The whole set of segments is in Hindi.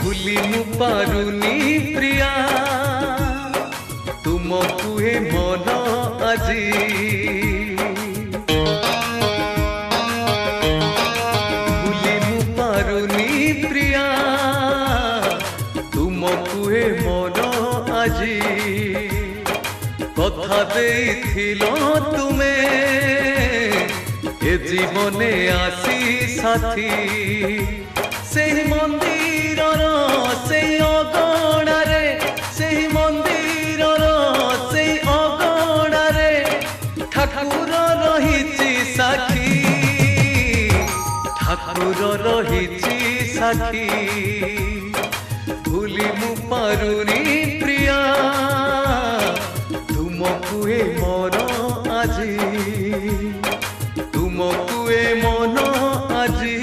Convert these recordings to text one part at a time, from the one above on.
भूली मु पारुनी प्रिया तुमको हे मन आजी भूली मु पारुनी प्रिया तुमको हे मन आजी कथा देइथिलो तुमे ए जीवने आसी साथी से मंदिर से अगणारे से मंदिर से अगणारे ठाकुर रही साखी ठाकुर रही साखी भूली मु पारुनी प्रिया तुमको ए मन आजी तुमको ए मन आजी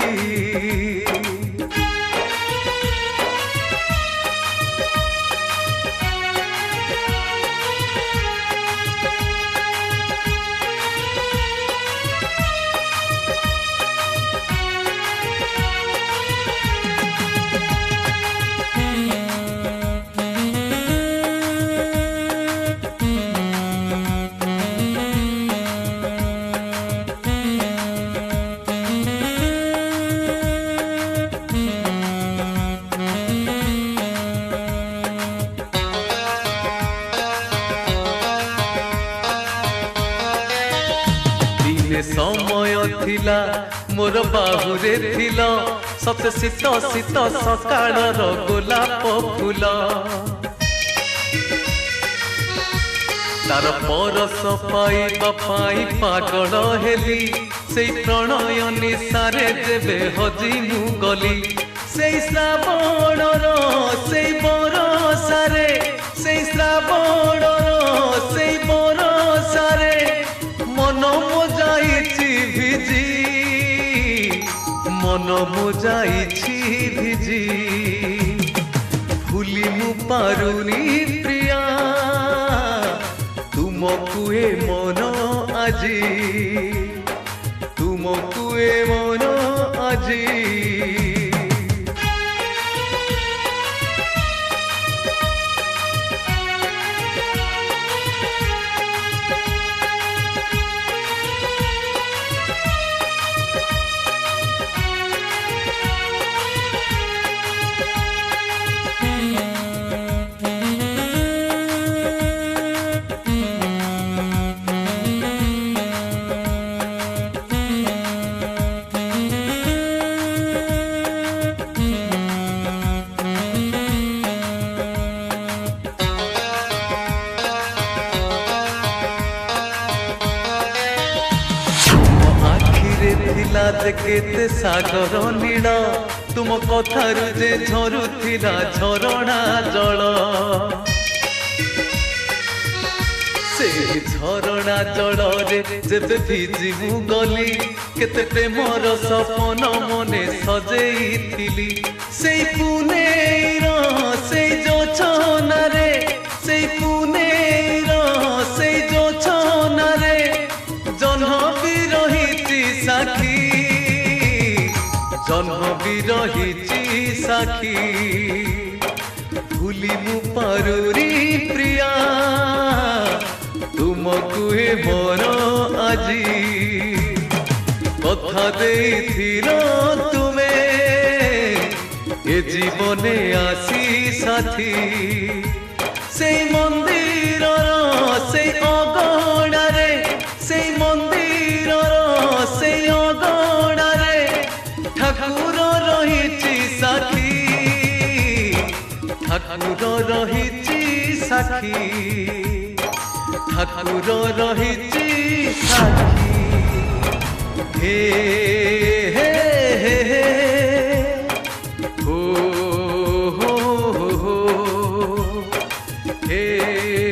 समय थिला मोर बाहुरे थिला सत शीत शीत सकाळर गोलाप फूल तार परस पाइबा पाई पागल हेली से प्रणय निशारे जेबे हजी मु गली से श्रावणर से बरसारे से श्रावणर से बरसारे मन मोजाइछि भिजी मन मोजाइछि भिजी भूली मु पारुनी प्रिया तुमको ए मन आजी तुमको ए मन आजी केते सागर नील तुम कथारु जे झरुथिला झरणा जल से झरणा जल रे जेबे भिजी मु गली केते प्रेमर सपन मने सजेइथिली से पुनेर से जोछना रे से पुनेर से जोछना रे जन्म भी रहिछि साखी जन्म भी रहिछि साखी भूली मु पारुनी प्रिया तुमको ए मन आजी कथा देइथिलो तुमे ए जीवने आसी साथी से मंदिर से अगणारे से मंदिर से अगणारे ठाकुर रहिछि साखी ठाकुर रहिछि साखी ठाकुर रहिछि साखी हे हे हे हे हो हो हो ଏ